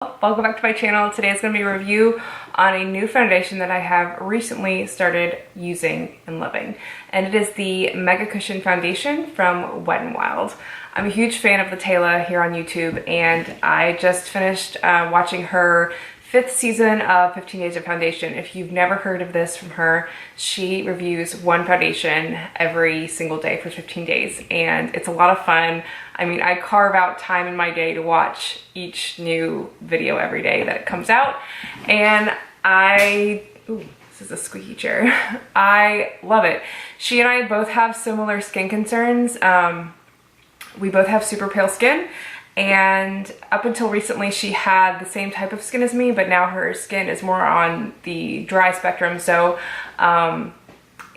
Welcome back to my channel. Today is going to be a review on a new foundation that I have recently started using and loving, and it is the MegaCushion Foundation from Wet n Wild. I'm a huge fan of Latayla here on YouTube, and I just finished watching her 5th season of 15 Days of Foundation. If you've never heard of this from her, she reviews one foundation every single day for 15 days, and it's a lot of fun. I mean, I carve out time in my day to watch each new video every day that comes out, and ooh, this is a squeaky chair. I love it. She and I both have similar skin concerns. We both have super pale skin, and up until recently she had the same type of skin as me, but now her skin is more on the dry spectrum. So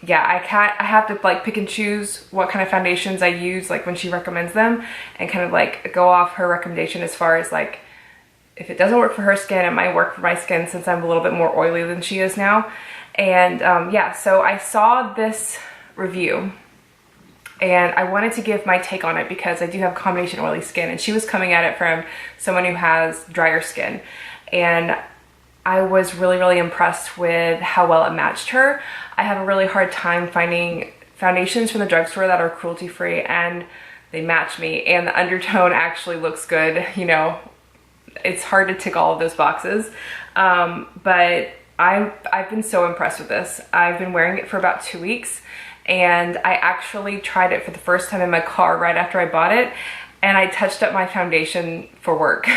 yeah, I have to like pick and choose what kind of foundations I use, like when she recommends them, and kind of like go off her recommendation as far as like, if it doesn't work for her skin, it might work for my skin since I'm a little bit more oily than she is now. And yeah, so I saw this review and I wanted to give my take on it because I do have combination oily skin, and she was coming at it from someone who has drier skin. And I was really impressed with how well it matched her. I have a really hard time finding foundations from the drugstore that are cruelty-free, and they match me, and the undertone actually looks good. You know, it's hard to tick all of those boxes, but I've been so impressed with this. I've been wearing it for about 2 weeks, and I actually tried it for the first time in my car right after I bought it, and I touched up my foundation for work.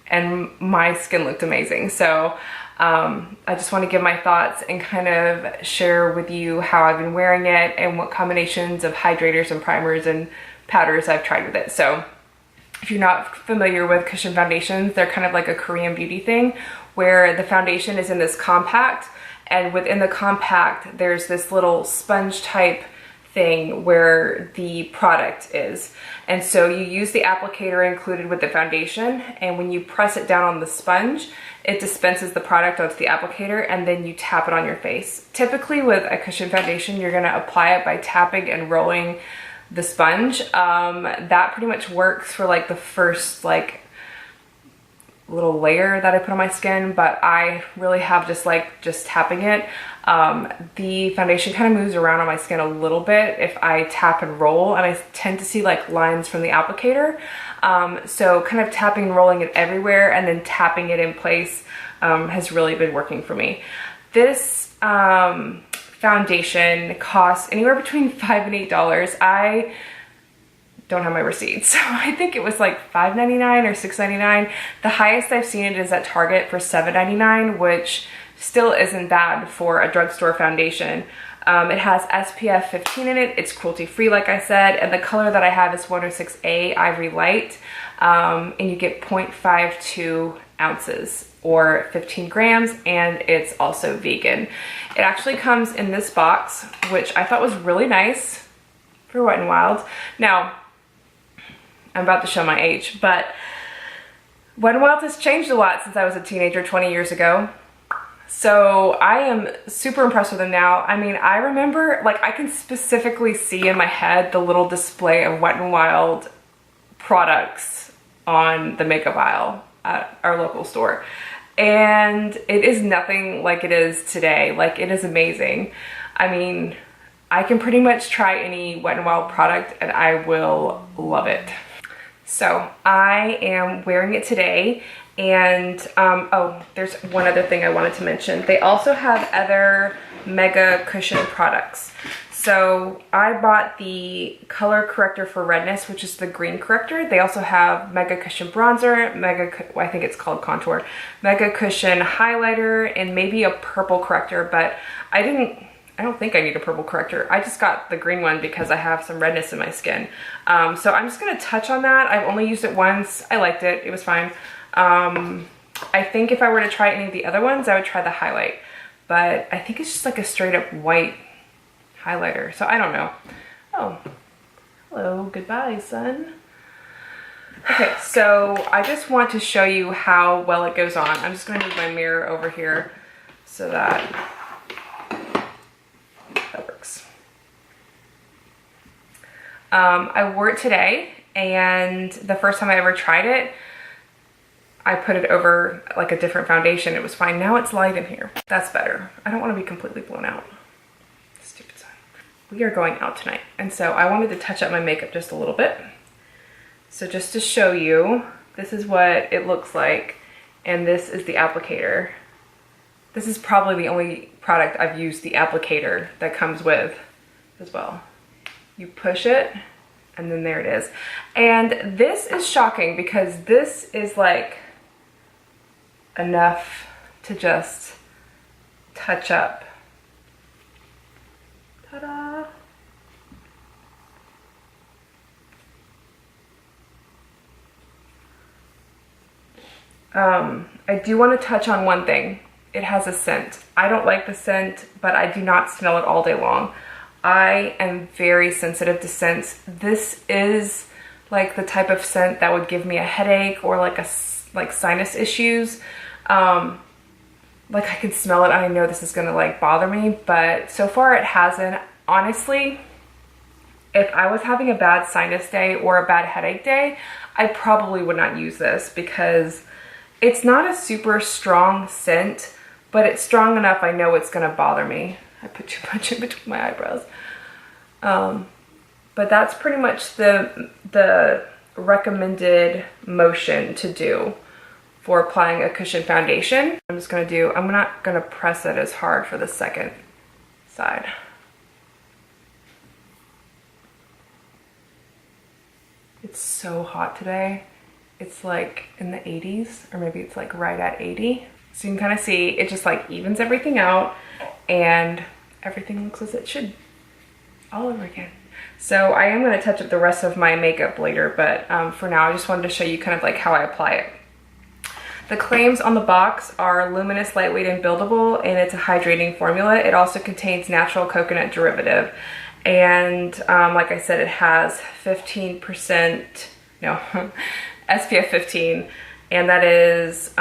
And my skin looked amazing. So I just want to give my thoughts and kind of share with you how I've been wearing it and what combinations of hydrators and primers and powders I've tried with it. So if you're not familiar with cushion foundations, they're kind of like a Korean beauty thing where the foundation is in this compact, and within the compact there's this little sponge type thing where the product is. And so you use the applicator included with the foundation, and when you press it down on the sponge, it dispenses the product onto the applicator, and then you tap it on your face. Typically with a cushion foundation, you're gonna apply it by tapping and rolling the sponge. That pretty much works for like the first like little layer that I put on my skin, but I really have just tapping it. The foundation kind of moves around on my skin a little bit if I tap and roll, and I tend to see like lines from the applicator. So kind of tapping and rolling it everywhere and then tapping it in place has really been working for me. This foundation costs anywhere between $5 and $8. I don't have my receipt, so I think it was like $5.99 or $6.99. The highest I've seen it is at Target for $7.99, which still isn't bad for a drugstore foundation. It has SPF 15 in it. It's cruelty free, like I said, and the color that I have is 106A Ivory Light, and you get 0.52 ounces or 15 grams, and it's also vegan. It actually comes in this box, which I thought was really nice for Wet n Wild. Now, I'm about to show my age, but Wet n Wild has changed a lot since I was a teenager 20 years ago. So I am super impressed with them now. I mean, I remember, like, I can specifically see in my head the little display of Wet n Wild products on the makeup aisle at our local store. And it is nothing like it is today. Like, it is amazing. I mean, I can pretty much try any Wet n Wild product and I will love it. So I am wearing it today, and oh, there's one other thing I wanted to mention. They also have other MegaCushion products. So I bought the color corrector for redness, which is the green corrector. They also have MegaCushion bronzer, I think it's called contour, MegaCushion highlighter, and maybe a purple corrector, but I don't think I need a purple corrector. I just got the green one because I have some redness in my skin. So I'm just gonna touch on that. I've only used it once. I liked it, it was fine. I think if I were to try any of the other ones, I would try the highlight, but I think it's just like a straight up white highlighter. So I don't know. Oh, hello, goodbye, sun. Okay, so I just want to show you how well it goes on. I'm just gonna move my mirror over here so that works. I wore it today, and the first time I ever tried it, I put it over like a different foundation. It was fine. Now it's light in here. That's better. I don't want to be completely blown out. Stupid sun. We are going out tonight. And so I wanted to touch up my makeup just a little bit. So just to show you, this is what it looks like. And this is the applicator. This is probably the only product I've used the applicator that comes with as well. You push it and then there it is. And this is shocking because this is like enough to just touch up. Ta-da! I do want to touch on one thing. It has a scent. I don't like the scent, but I do not smell it all day long. I am very sensitive to scents. This is like the type of scent that would give me a headache or like sinus issues. Like I can smell it and I know this is gonna like bother me, but so far it hasn't. Honestly, if I was having a bad sinus day or a bad headache day, I probably would not use this because it's not a super strong scent, but it's strong enough I know it's gonna bother me. I put too much in between my eyebrows. But that's pretty much the recommended motion to do for applying a cushion foundation. I'm not gonna press it as hard for the second side. It's so hot today. It's like in the 80s, or maybe it's like right at 80. So you can kind of see it just like evens everything out and everything looks as it should all over again. So I am going to touch up the rest of my makeup later, but for now I just wanted to show you kind of like how I apply it. The claims on the box are luminous, lightweight, and buildable, and it's a hydrating formula. It also contains natural coconut derivative. And like I said, it has 15%, no, SPF 15, and that is,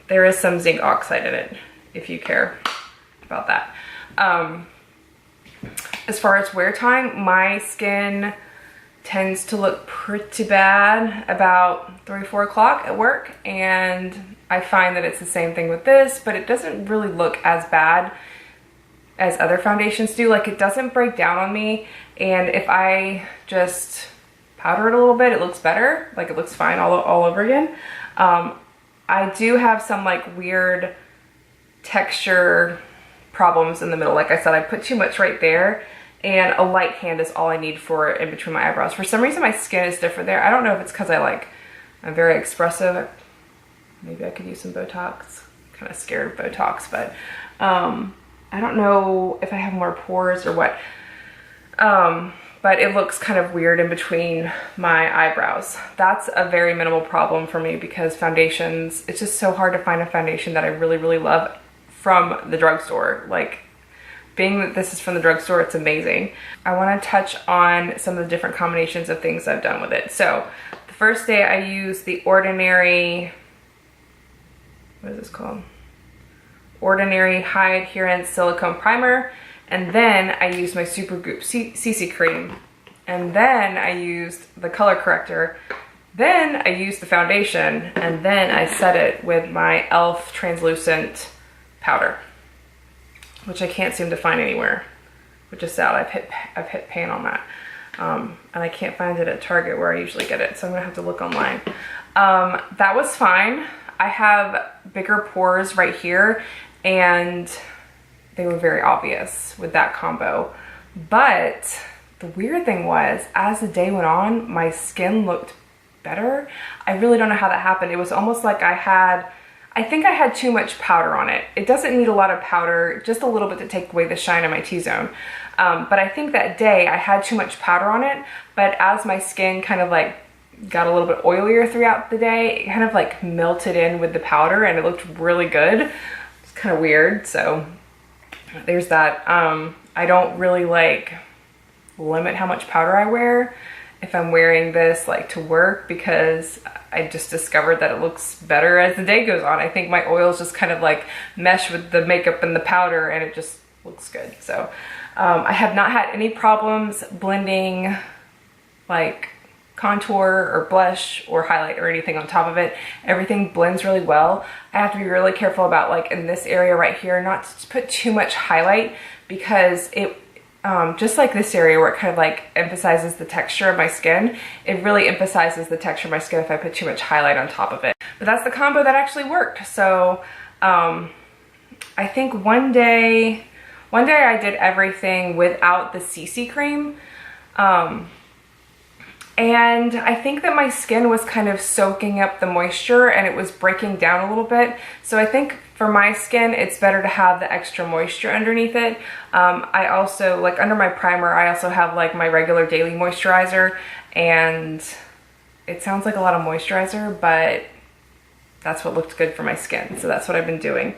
there is some zinc oxide in it, if you care about that. As far as wear time, my skin tends to look pretty bad about 3 or 4 o'clock at work, and I find that it's the same thing with this, but it doesn't really look as bad as other foundations do. Like, it doesn't break down on me, and if I just powder it a little bit, it looks better. Like, it looks fine all over again. I do have some like weird texture problems in the middle. Like I said, I put too much right there, and a light hand is all I need for in between my eyebrows. For some reason my skin is different there. I don't know if it's because I'm very expressive. Maybe I could use some Botox. I'm kind of scared of Botox, but I don't know if I have more pores or what. But it looks kind of weird in between my eyebrows. That's a very minimal problem for me because foundations, it's just so hard to find a foundation that I really, really love from the drugstore. Like, being that this is from the drugstore, it's amazing. I want to touch on some of the different combinations of things I've done with it. So the first day I used the Ordinary, what is this called? Ordinary High Adherence Silicone Primer. And then I used my Supergoop CC cream. And then I used the color corrector. Then I used the foundation. And then I set it with my e.l.f. translucent powder, which I can't seem to find anywhere, which is sad. I've hit pan on that. And I can't find it at Target where I usually get it, so I'm gonna have to look online. That was fine. I have bigger pores right here, and they were very obvious with that combo. But the weird thing was, as the day went on, my skin looked better. I really don't know how that happened. It was almost like I think I had too much powder on it. It doesn't need a lot of powder, just a little bit to take away the shine of my T-zone. But I think that day I had too much powder on it, but as my skin kind of like got a little bit oilier throughout the day, it kind of like melted in with the powder and it looked really good. It's kind of weird, so there's that. I don't really like limit how much powder I wear if I'm wearing this like to work, because I just discovered that it looks better as the day goes on. I think my oils just kind of like mesh with the makeup and the powder, and it just looks good. So I have not had any problems blending like contour or blush or highlight or anything on top of it. Everything blends really well. I have to be really careful about, like, in this area right here, not to put too much highlight, because it just like this area where it kind of like emphasizes the texture of my skin, it really emphasizes the texture of my skin if I put too much highlight on top of it. But that's the combo that actually worked. So I think one day I did everything without the CC cream. And I think that my skin was kind of soaking up the moisture and it was breaking down a little bit. So I think for my skin, it's better to have the extra moisture underneath it. I also, like under my primer, I also have like my regular daily moisturizer, and it sounds like a lot of moisturizer, but that's what looked good for my skin. So that's what I've been doing.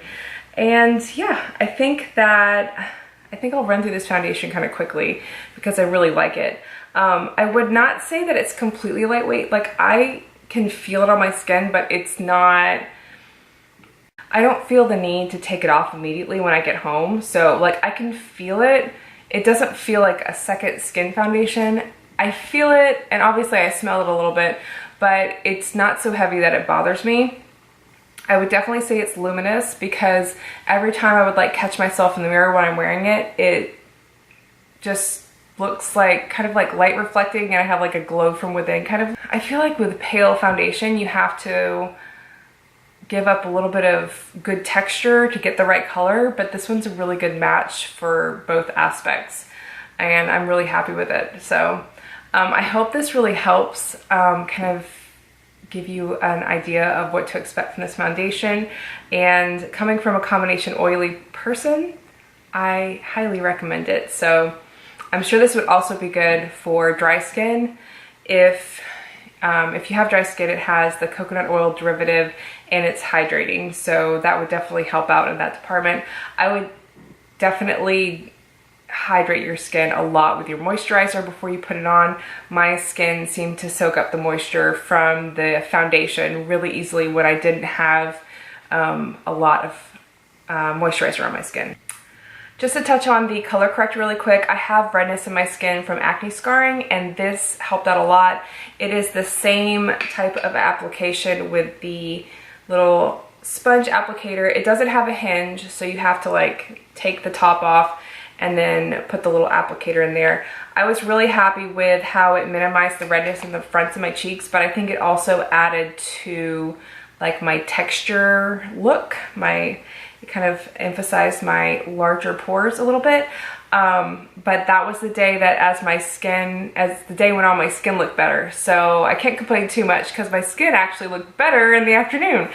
And yeah, I think I'll run through this foundation kind of quickly because I really like it. I would not say that it's completely lightweight. Like, I can feel it on my skin, but it's not, I don't feel the need to take it off immediately when I get home. So like, I can feel it. It doesn't feel like a second skin foundation. I feel it, and obviously I smell it a little bit, but it's not so heavy that it bothers me. I would definitely say it's luminous, because every time I would like catch myself in the mirror when I'm wearing it, it just looks like kind of like light reflecting, and I have like a glow from within kind of. I feel like with pale foundation, you have to give up a little bit of good texture to get the right color, but this one's a really good match for both aspects, and I'm really happy with it. So I hope this really helps kind of give you an idea of what to expect from this foundation. And coming from a combination oily person, I highly recommend it. So I'm sure this would also be good for dry skin. If you have dry skin, it has the coconut oil derivative and it's hydrating, so that would definitely help out in that department. I would definitely hydrate your skin a lot with your moisturizer before you put it on. My skin seemed to soak up the moisture from the foundation really easily when I didn't have a lot of moisturizer on my skin. Just to touch on the color correct really quick, I have redness in my skin from acne scarring, and this helped out a lot. It is the same type of application with the little sponge applicator. It doesn't have a hinge, so you have to like take the top off and then put the little applicator in there. I was really happy with how it minimized the redness in the fronts of my cheeks, but I think it also added to like my texture look. It kind of emphasized my larger pores a little bit. But that was the day that as the day went on, my skin looked better. So I can't complain too much because my skin actually looked better in the afternoon.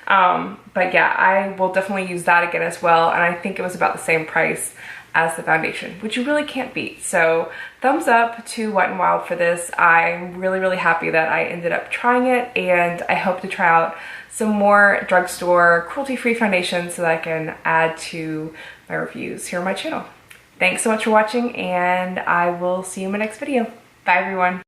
But yeah, I will definitely use that again as well. And I think it was about the same price as the foundation, which you really can't beat. So thumbs up to Wet n Wild for this. I'm really, really happy that I ended up trying it, and I hope to try out some more drugstore cruelty-free foundations so that I can add to my reviews here on my channel. Thanks so much for watching, and I will see you in my next video. Bye everyone.